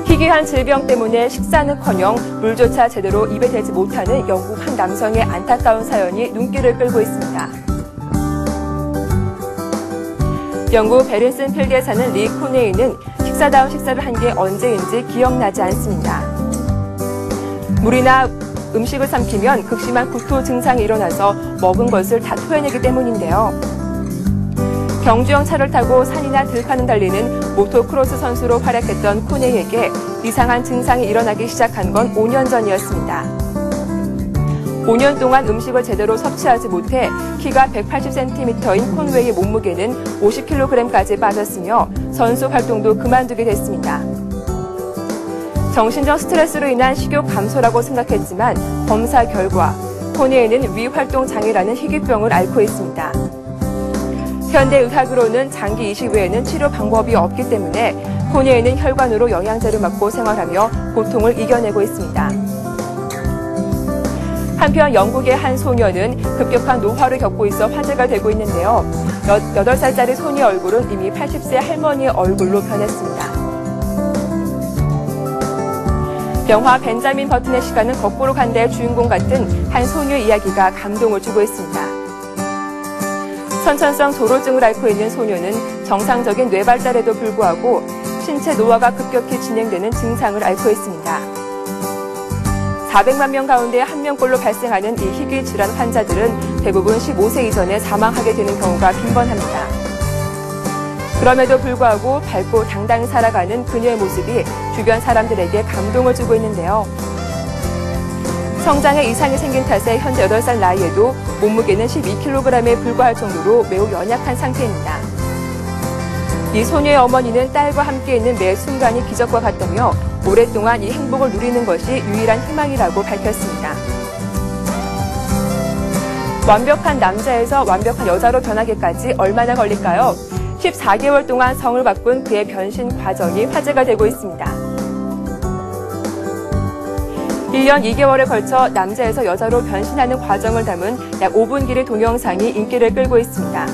희귀한 질병 때문에 식사는커녕 물조차 제대로 입에 대지 못하는 영국 한 남성의 안타까운 사연이 눈길을 끌고 있습니다. 영국 베른슨 필드에 사는 리 코네이는 식사다운 식사를 한 게 언제인지 기억나지 않습니다. 물이나 음식을 삼키면 극심한 구토 증상이 일어나서 먹은 것을 다 토해내기 때문인데요. 경주형 차를 타고 산이나 들판을 달리는 모토크로스 선수로 활약했던 코네이에게 이상한 증상이 일어나기 시작한 건 5년 전이었습니다. 5년 동안 음식을 제대로 섭취하지 못해 키가 180cm인 콘웨이의 몸무게는 50kg까지 빠졌으며 선수 활동도 그만두게 됐습니다. 정신적 스트레스로 인한 식욕 감소라고 생각했지만 검사 결과 코네이는 위활동 장애라는 희귀병을 앓고 있습니다. 현대의학으로는 장기 이식 외에는 치료 방법이 없기 때문에 코네이는 혈관으로 영양제를 맞고 생활하며 고통을 이겨내고 있습니다. 한편 영국의 한 소녀는 급격한 노화를 겪고 있어 화제가 되고 있는데요. 8살짜리 소녀 얼굴은 이미 80세 할머니의 얼굴로 변했습니다. 영화 벤자민 버튼의 시간은 거꾸로 간다의 주인공 같은 한 소녀의 이야기가 감동을 주고 있습니다. 선천성 조로증을 앓고 있는 소녀는 정상적인 뇌 발달에도 불구하고 신체 노화가 급격히 진행되는 증상을 앓고 있습니다. 400만 명 가운데 1명꼴로 발생하는 이 희귀 질환 환자들은 대부분 15세 이전에 사망하게 되는 경우가 빈번합니다. 그럼에도 불구하고 밝고 당당히 살아가는 그녀의 모습이 주변 사람들에게 감동을 주고 있는데요. 성장에 이상이 생긴 탓에 현재 8살 나이에도 몸무게는 12kg에 불과할 정도로 매우 연약한 상태입니다. 이 소녀의 어머니는 딸과 함께 있는 매 순간이 기적과 같다며 오랫동안 이 행복을 누리는 것이 유일한 희망이라고 밝혔습니다. 완벽한 남자에서 완벽한 여자로 변하기까지 얼마나 걸릴까요? 14개월 동안 성을 바꾼 그의 변신 과정이 화제가 되고 있습니다. 1년 2개월에 걸쳐 남자에서 여자로 변신하는 과정을 담은 약 5분 길의 동영상이 인기를 끌고 있습니다.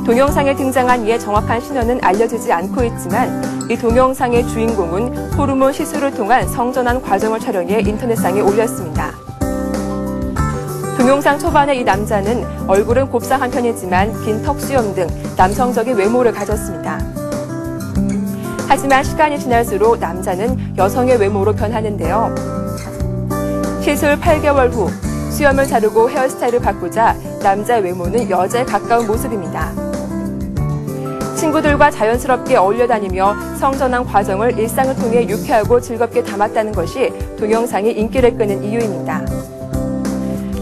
동영상에 등장한 이의 정확한 신원은 알려지지 않고 있지만 이 동영상의 주인공은 호르몬 시술을 통한 성전환 과정을 촬영해 인터넷상에 올렸습니다. 동영상 초반에 이 남자는 얼굴은 곱상한 편이지만 긴 턱수염 등 남성적인 외모를 가졌습니다. 하지만 시간이 지날수록 남자는 여성의 외모로 변하는데요. 시술 8개월 후 수염을 자르고 헤어스타일을 바꾸자 남자의 외모는 여자에 가까운 모습입니다. 친구들과 자연스럽게 어울려 다니며 성전환 과정을 일상을 통해 유쾌하고 즐겁게 담았다는 것이 동영상이 인기를 끄는 이유입니다.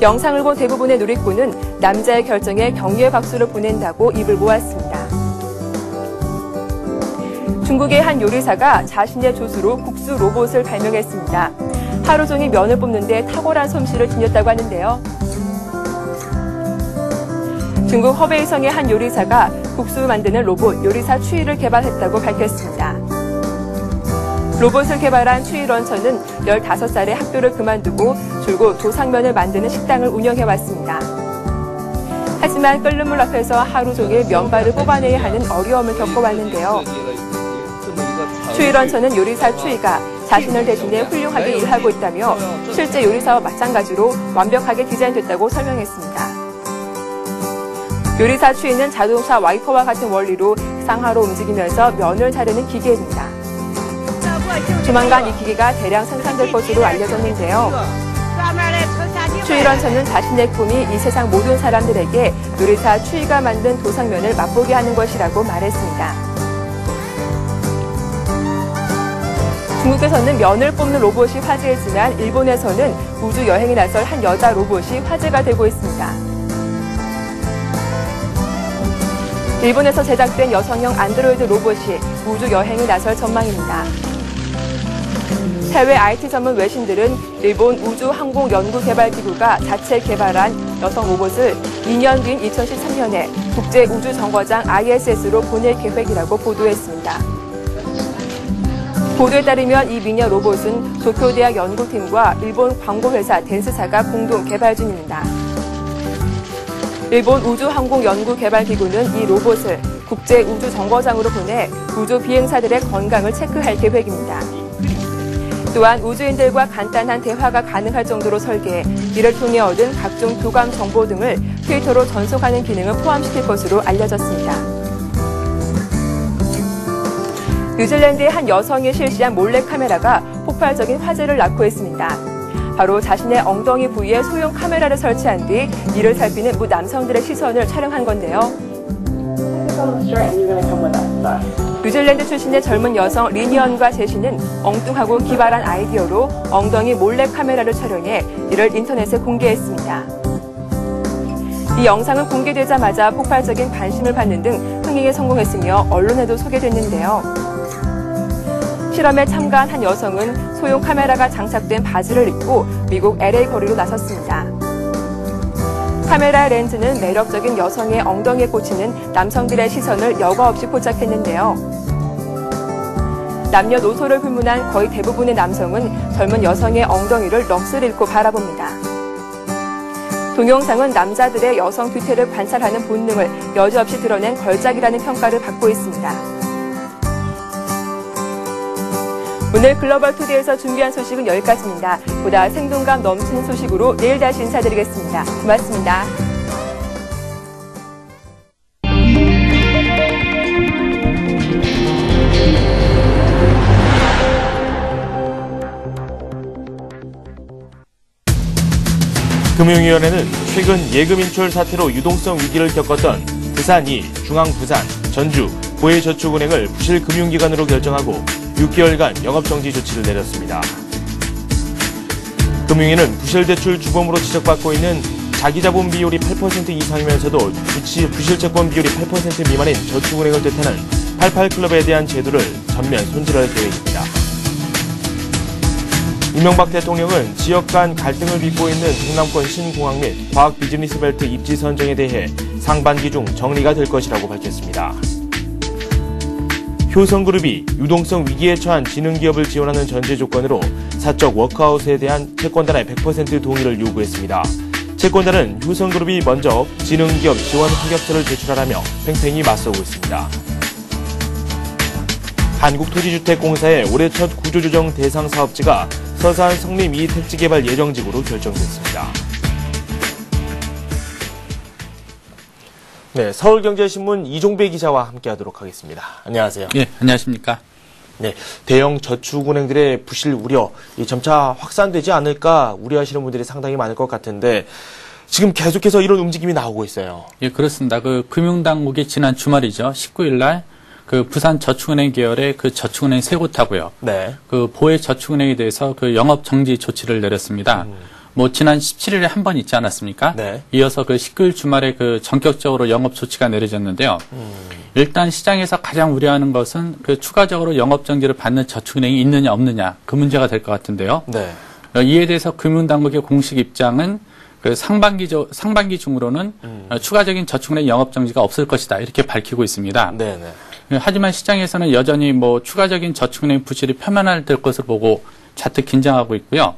영상을 본 대부분의 누리꾼은 남자의 결정에 격려의 박수를 보낸다고 입을 모았습니다. 중국의 한 요리사가 자신의 조수로 국수 로봇을 발명했습니다. 하루 종일 면을 뽑는데 탁월한 솜씨를 지녔다고 하는데요. 중국 허베이성의 한 요리사가 국수 만드는 로봇 요리사 추이를 개발했다고 밝혔습니다. 로봇을 개발한 추이런처는 15살에 학교를 그만두고 줄곧 도상면을 만드는 식당을 운영해왔습니다. 하지만 끓는 물 앞에서 하루 종일 면발을 뽑아내야 하는 어려움을 겪어왔는데요. 추이런처는 요리사 추이가 자신을 대신해 훌륭하게 일하고 있다며 실제 요리사와 마찬가지로 완벽하게 디자인됐다고 설명했습니다. 요리사 추이는 자동차 와이퍼와 같은 원리로 상하로 움직이면서 면을 자르는 기계입니다. 조만간 이 기계가 대량 생산될 것으로 알려졌는데요. 추이런처는 자신의 꿈이 이 세상 모든 사람들에게 요리사 추이가 만든 도상면을 맛보게 하는 것이라고 말했습니다. 중국에서는 면을 뽑는 로봇이 화제이지만 일본에서는 우주 여행에 나설 한 여자 로봇이 화제가 되고 있습니다. 일본에서 제작된 여성형 안드로이드 로봇이 우주 여행에 나설 전망입니다. 해외 IT 전문 외신들은 일본 우주항공연구개발기구가 자체 개발한 여성 로봇을 2년 뒤인 2013년에 국제우주정거장 ISS로 보낼 계획이라고 보도했습니다. 보도에 따르면 이 미녀 로봇은 도쿄대학 연구팀과 일본 광고회사 덴스사가 공동 개발 중입니다. 일본 우주항공연구개발기구는 이 로봇을 국제우주정거장으로 보내 우주 비행사들의 건강을 체크할 계획입니다. 또한 우주인들과 간단한 대화가 가능할 정도로 설계해 이를 통해 얻은 각종 교감 정보 등을 트위터로 전송하는 기능을 포함시킬 것으로 알려졌습니다. 뉴질랜드의 한 여성이 실시한 몰래카메라가 폭발적인 화제를 낳고 있습니다. 바로 자신의 엉덩이 부위에 소형 카메라를 설치한 뒤 이를 살피는 무 남성들의 시선을 촬영한 건데요. 뉴질랜드 출신의 젊은 여성 리니언과 제시는 엉뚱하고 기발한 아이디어로 엉덩이 몰래 카메라를 촬영해 이를 인터넷에 공개했습니다. 이 영상은 공개되자마자 폭발적인 관심을 받는 등 흥행에 성공했으며 언론에도 소개됐는데요. 실험에 참가한 한 여성은 소형 카메라가 장착된 바지를 입고 미국 LA 거리로 나섰습니다. 카메라 렌즈는 매력적인 여성의 엉덩이에 꽂히는 남성들의 시선을 여과 없이 포착했는데요. 남녀노소를 불문한 거의 대부분의 남성은 젊은 여성의 엉덩이를 넋을 잃고 바라봅니다. 동영상은 남자들의 여성 뒤태를 관찰하는 본능을 여지없이 드러낸 걸작이라는 평가를 받고 있습니다. 오늘 글로벌 투데이에서 준비한 소식은 여기까지입니다. 보다 생동감 넘치는 소식으로 내일 다시 인사드리겠습니다. 고맙습니다. 금융위원회는 최근 예금 인출 사태로 유동성 위기를 겪었던 부산이 중앙부산, 전주, 보혜저축은행을 부실 금융기관으로 결정하고 6개월간 영업정지 조치를 내렸습니다. 금융위는 부실대출 주범으로 지적받고 있는 자기자본 비율이 8% 이상이면서도 부실채권 비율이 8% 미만인 저축은행을 뜻하는 88클럽에 대한 제도를 전면 손질할 계획입니다. 이명박 대통령은 지역 간 갈등을 빚고 있는 동남권 신공항 및 과학 비즈니스 벨트 입지 선정에 대해 상반기 중 정리가 될 것이라고 밝혔습니다. 효성그룹이 유동성 위기에 처한 지능기업을 지원하는 전제 조건으로 사적 워크아웃에 대한 채권단의 100% 동의를 요구했습니다. 채권단은 효성그룹이 먼저 지능기업 지원 합격서를 제출하라며 팽팽히 맞서고 있습니다. 한국토지주택공사의 올해 첫 구조조정 대상 사업지가 서산 성림 2 택지개발 예정지구로 결정됐습니다. 네, 서울경제신문 이종배 기자와 함께하도록 하겠습니다. 안녕하세요. 예, 안녕하십니까. 네, 대형 저축은행들의 부실 우려, 점차 확산되지 않을까 우려하시는 분들이 상당히 많을 것 같은데 지금 계속해서 이런 움직임이 나오고 있어요. 예, 그렇습니다. 금융당국이 지난 주말이죠. 19일 날 부산 저축은행 계열의 저축은행 세 곳하고요. 네. 보혜저축은행에 대해서 영업 정지 조치를 내렸습니다. 지난 17일에 한 번 있지 않았습니까? 네. 이어서 19일 주말에 전격적으로 영업 조치가 내려졌는데요. 일단 시장에서 가장 우려하는 것은 그 추가적으로 영업정지를 받는 저축은행이 있느냐 없느냐 그 문제가 될 것 같은데요. 네. 이에 대해서 금융당국의 공식 입장은 그 상반기 중으로는 추가적인 저축은행 영업정지가 없을 것이다 이렇게 밝히고 있습니다. 네네. 하지만 시장에서는 여전히 뭐 추가적인 저축은행 부실이 표면화될 것을 보고 자뜩 긴장하고 있고요.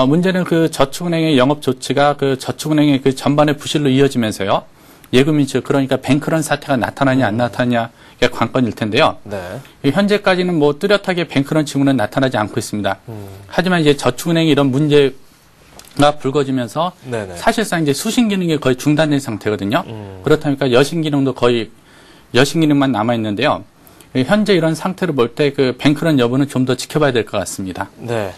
문제는 그 저축은행의 영업 조치가 그 저축은행의 그 전반의 부실로 이어지면서요. 예금 인출 그러니까 뱅크런 사태가 나타나냐 안 나타나냐 게 관건일 텐데요. 네. 현재까지는 뭐 뚜렷하게 뱅크런 징후는 나타나지 않고 있습니다. 하지만 이제 저축은행이 이런 문제가 불거지면서 네네. 사실상 이제 수신 기능이 거의 중단된 상태거든요. 그렇다니까 여신 기능도 거의 여신 기능만 남아 있는데요. 현재 이런 상태를 볼 때 그 뱅크런 여부는 좀 더 지켜봐야 될 것 같습니다. 네.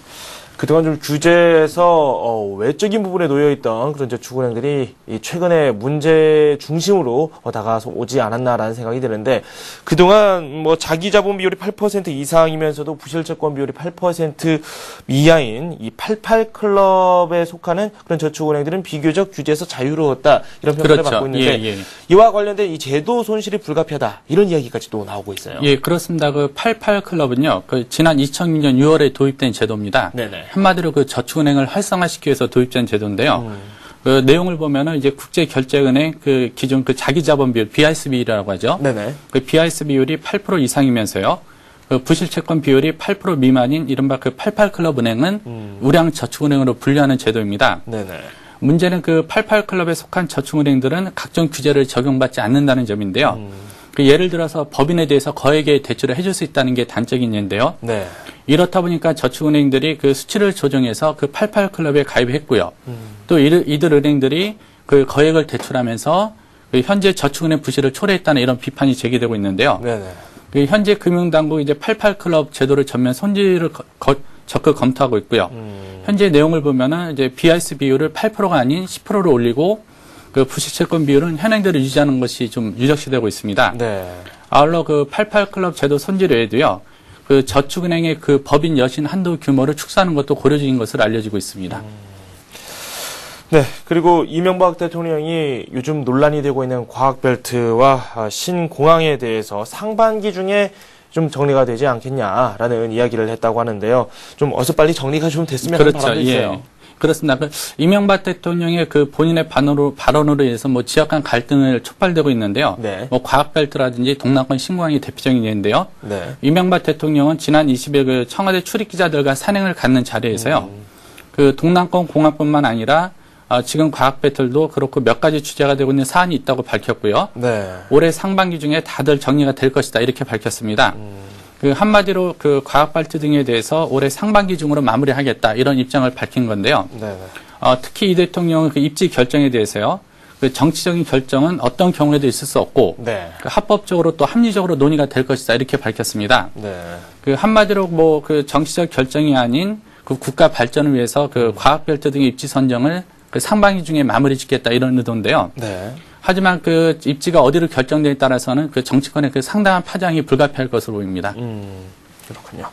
그동안 좀 규제에서 외적인 부분에 놓여있던 그런 저축은행들이 최근에 문제 중심으로 다가서 오지 않았나라는 생각이 드는데 그동안 뭐 자기 자본 비율이 8% 이상이면서도 부실채권 비율이 8% 이하인 이 88클럽에 속하는 그런 저축은행들은 비교적 규제에서 자유로웠다 이런 평가를 그렇죠. 받고 있는데 예. 이와 관련된 이 제도 손실이 불가피하다 이런 이야기까지 또 나오고 있어요. 예, 그렇습니다. 그 88클럽은요, 그 지난 2006년 6월에 도입된 제도입니다. 네네. 한마디로 그 저축은행을 활성화시키기 위해서 도입된 제도인데요. 그 내용을 보면은 이제 국제결제은행 그 기존 그 자기자본 비율 BISB라고 하죠. 네네. 그 BIS 비율이 8% 이상이면서요. 그 부실채권 비율이 8% 미만인 이른바 그 88클럽 은행은 우량 저축은행으로 분류하는 제도입니다. 네네. 문제는 그 88클럽에 속한 저축은행들은 각종 규제를 적용받지 않는다는 점인데요. 그 예를 들어서 법인에 대해서 거액의 대출을 해줄 수 있다는 게 단적인 예인데요. 네. 이렇다 보니까 저축은행들이 그 수치를 조정해서 그 88클럽에 가입했고요. 또 이들 은행들이 그 거액을 대출하면서 그 현재 저축은행 부실을 초래했다는 이런 비판이 제기되고 있는데요. 네네. 그 현재 금융당국이 이제 88클럽 제도를 전면 손질을 적극 검토하고 있고요. 현재 내용을 보면은 이제 BIS 비율을 8%가 아닌 10%로 올리고 그 부실채권 비율은 현행대로 유지하는 것이 좀 유력시되고 있습니다. 네. 아울러 그 88클럽 제도 손질 외에도요. 그 저축은행의 그 법인 여신 한도 규모를 축소하는 것도 고려 중인 것으로 알려지고 있습니다. 네. 그리고 이명박 대통령이 요즘 논란이 되고 있는 과학벨트와 신공항에 대해서 상반기 중에 좀 정리가 되지 않겠냐라는 이야기를 했다고 하는데요. 좀 어서 빨리 정리가 좀 됐으면 하는 바람도 있어요. 예. 그렇습니다. 그 이명박 대통령의 그 본인의 발언으로 인해서 뭐 지역 간 갈등을 촉발되고 있는데요. 네. 뭐 과학벨트라든지 동남권 신공항이 대표적인 예인데요. 네. 이명박 대통령은 지난 20일 그 청와대 출입 기자들과 산행을 갖는 자리에서요. 그 동남권 공항뿐만 아니라 지금 과학배틀도 그렇고 몇 가지 주제가 되고 있는 사안이 있다고 밝혔고요. 네. 올해 상반기 중에 다들 정리가 될 것이다 이렇게 밝혔습니다. 그 한마디로 그 과학발트 등에 대해서 올해 상반기 중으로 마무리하겠다 이런 입장을 밝힌 건데요. 네. 특히 이 대통령은 그 입지 결정에 대해서요. 그 정치적인 결정은 어떤 경우에도 있을 수 없고 네. 그 합법적으로 또 합리적으로 논의가 될 것이다 이렇게 밝혔습니다. 네. 그 한마디로 뭐 그 정치적 결정이 아닌 그 국가 발전을 위해서 그 과학벨트 등의 입지 선정을 그 상반기 중에 마무리 짓겠다 이런 의도인데요. 네. 하지만 그 입지가 어디로 결정되에 따라서는 그 정치권의 그 상당한 파장이 불가피할 것으로 보입니다. 그렇군요.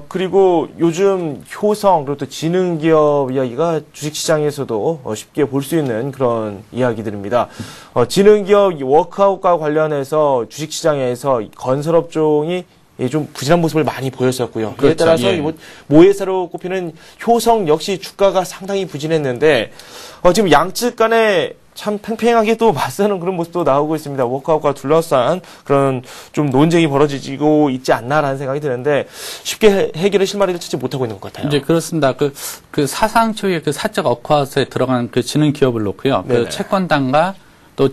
그리고 요즘 효성 그리고 또 지능기업 이야기가 주식시장에서도 쉽게 볼 수 있는 그런 이야기들입니다. 지능기업 워크아웃과 관련해서 주식시장에서 건설업종이 좀 부진한 모습을 많이 보였었고요. 그에 그렇죠. 따라서 예. 모회사로 꼽히는 효성 역시 주가가 상당히 부진했는데 지금 양측 간에 참 팽팽하게 또 맞서는 그런 모습도 나오고 있습니다. 워크아웃과 둘러싼 그런 좀 논쟁이 벌어지고 있지 않나라는 생각이 드는데 쉽게 해결의 실마리를 찾지 못하고 있는 것 같아요. 이제 그렇습니다. 그 사상 초유의 그 사적 워크아웃에 들어간 그 지능 기업을 놓고요. 네네. 그 채권단과 또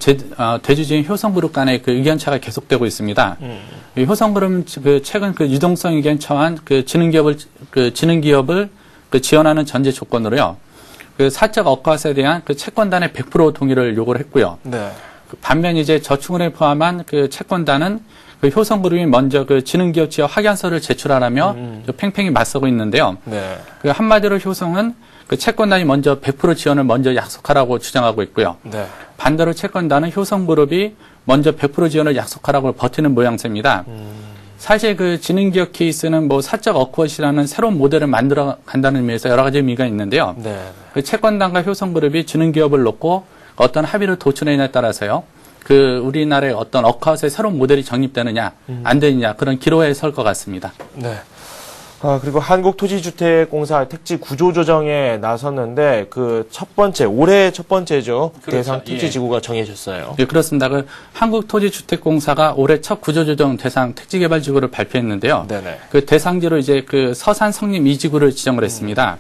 대주주인 효성그룹 간의 그 의견차가 계속되고 있습니다. 이 효성그룹은 그 최근 그 유동성 의견 처한 그 지능기업을 그 지원하는 전제 조건으로요. 그 사적 워크아웃에 대한 그 채권단의 100% 동의를 요구를 했고요. 네. 반면 이제 저축은행 포함한 그 채권단은 그 효성그룹이 먼저 그 지능기업 지역 확연서를 제출하라며 팽팽히 맞서고 있는데요. 네. 그 한마디로 효성은 그 채권단이 먼저 100% 지원을 먼저 약속하라고 주장하고 있고요. 네. 반대로 채권단은 효성그룹이 먼저 100% 지원을 약속하라고 버티는 모양새입니다. 사실 그 지능기업 케이스는 뭐 사적 워크아웃이라는 새로운 모델을 만들어 간다는 의미에서 여러 가지 의미가 있는데요. 네. 그 채권단과 효성그룹이 지능기업을 놓고 어떤 합의를 도출하느냐에 따라서요. 그 우리나라의 어떤 워크아웃의 새로운 모델이 정립되느냐 안 되느냐 그런 기로에 설 것 같습니다. 네. 그리고 한국토지주택공사 택지 구조조정에 나섰는데 올해 첫 번째죠. 그렇죠. 대상 택지지구가 정해졌어요. 예, 그렇습니다. 그 한국토지주택공사가 올해 첫 구조조정 대상 택지개발지구를 발표했는데요. 네네. 그 대상지로 이제 그 서산 성림 2지구를 지정을 했습니다.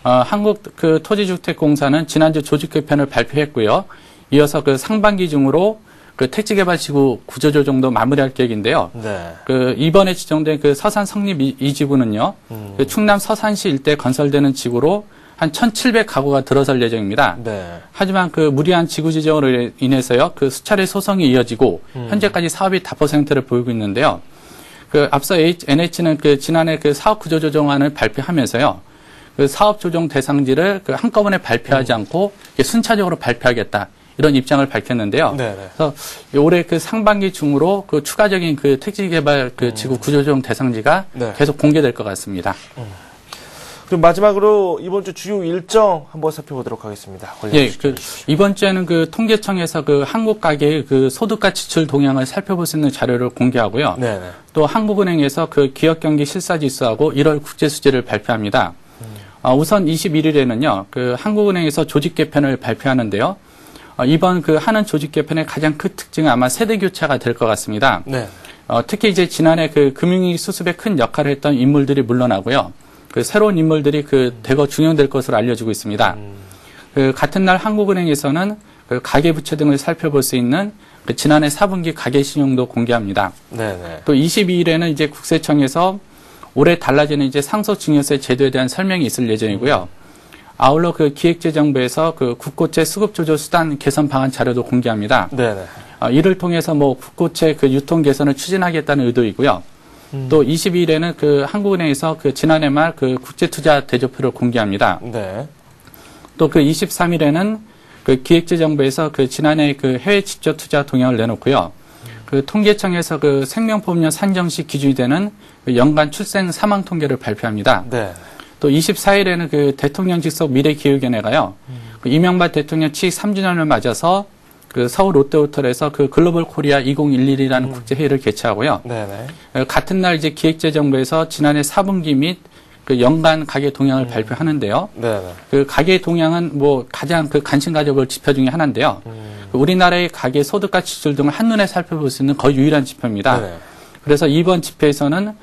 한국 그 토지주택공사는 지난주 조직 개편을 발표했고요. 이어서 그 상반기 중으로 그 택지개발지구 구조조정도 마무리할 계획인데요. 네. 그 이번에 지정된 그 서산 성립 2지구는요. 그 충남 서산시 일대 건설되는 지구로 한 1,700가구가 들어설 예정입니다. 네. 하지만 그 무리한 지구 지정으로 인해서요. 그 수차례 소송이 이어지고 현재까지 사업이 다포상태를 보이고 있는데요. 그 앞서 NH는 그 지난해 그 사업 구조조정안을 발표하면서요. 그 사업 조정 대상지를 그 한꺼번에 발표하지 않고 순차적으로 발표하겠다. 이런 입장을 밝혔는데요. 네네. 그래서 올해 그 상반기 중으로 그 추가적인 그 택지개발 그 지구 구조조정 대상지가 네. 계속 공개될 것 같습니다. 그럼 마지막으로 이번 주 주요 일정 한번 살펴보도록 하겠습니다. 예, 이번 주에는 그 통계청에서 그 한국 가계의 그 소득과 지출 동향을 살펴볼 수 있는 자료를 공개하고요. 네네. 또 한국은행에서 그 기업 경기 실사지수하고 1월 국제 수지를 발표합니다. 우선 21일에는요, 그 한국은행에서 조직 개편을 발표하는데요. 이번 그 하는 조직 개편의 가장 큰 특징은 아마 세대 교체가 될 것 같습니다. 네. 특히 이제 지난해 그 금융위기 수습에 큰 역할을 했던 인물들이 물러나고요. 그 새로운 인물들이 그 대거 중용될 것으로 알려지고 있습니다. 그 같은 날 한국은행에서는 그 가계부채 등을 살펴볼 수 있는 그 지난해 4분기 가계신용도 공개합니다. 네네. 또 22일에는 이제 국세청에서 올해 달라지는 이제 상속증여세 제도에 대한 설명이 있을 예정이고요. 아울러 그 기획재정부에서 그 국고채 수급조절 수단 개선 방안 자료도 공개합니다. 네네. 이를 통해서 뭐 국고채 그 유통 개선을 추진하겠다는 의도이고요. 또 22일에는 그 한국은행에서 그 지난해 말 그 국제투자 대조표를 공개합니다. 네. 또 그 23일에는 그 기획재정부에서 그 지난해 그 해외 직접 투자 동향을 내놓고요. 그 통계청에서 그 생명보험료 산정 시 기준이 되는 그 연간 출생 사망 통계를 발표합니다. 네. 또 24일에는 그 대통령 직속 미래기후위원회가요. 그 이명박 대통령 취임 3주년을 맞아서 그 서울 롯데호텔에서 그 글로벌 코리아 2011이라는 국제회의를 개최하고요. 네네. 같은 날 이제 기획재정부에서 지난해 4분기 및 그 연간 가계 동향을 발표하는데요. 네네. 그 가계 동향은 뭐 가장 그 관심 가져볼 지표 중에 하나인데요. 그 우리나라의 가계 소득과 지출 등을 한눈에 살펴볼 수 있는 거의 유일한 지표입니다. 네네. 그래서 이번 지표에서는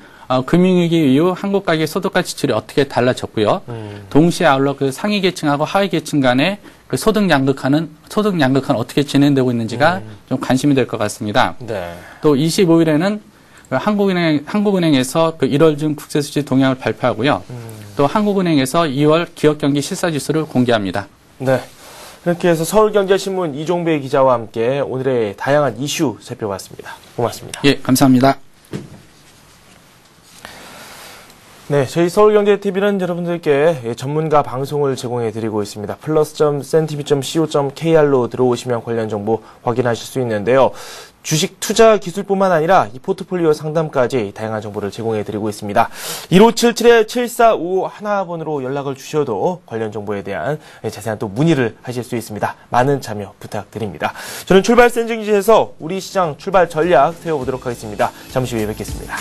금융위기 이후 한국 가계 소득과 지출이 어떻게 달라졌고요. 동시에 아울러 그 상위 계층하고 하위 계층 간의 그 소득 양극화는 어떻게 진행되고 있는지가 좀 관심이 될 것 같습니다. 네. 또 25일에는 한국은행에서 그 1월 중 국세수지 동향을 발표하고요. 또 한국은행에서 2월 기업경기 실사지수를 공개합니다. 네. 이렇게 해서 서울경제신문 이종배 기자와 함께 오늘의 다양한 이슈 살펴봤습니다. 고맙습니다. 예, 감사합니다. 네, 저희 서울경제TV는 여러분들께 전문가 방송을 제공해드리고 있습니다. plus.cntv.co.kr로 들어오시면 관련 정보 확인하실 수 있는데요. 주식 투자 기술뿐만 아니라 이 포트폴리오 상담까지 다양한 정보를 제공해드리고 있습니다. 1577-7451번으로 연락을 주셔도 관련 정보에 대한 자세한 또 문의를 하실 수 있습니다. 많은 참여 부탁드립니다. 저는 출발 센증지에서 우리 시장 출발 전략 세워보도록 하겠습니다. 잠시 후에 뵙겠습니다.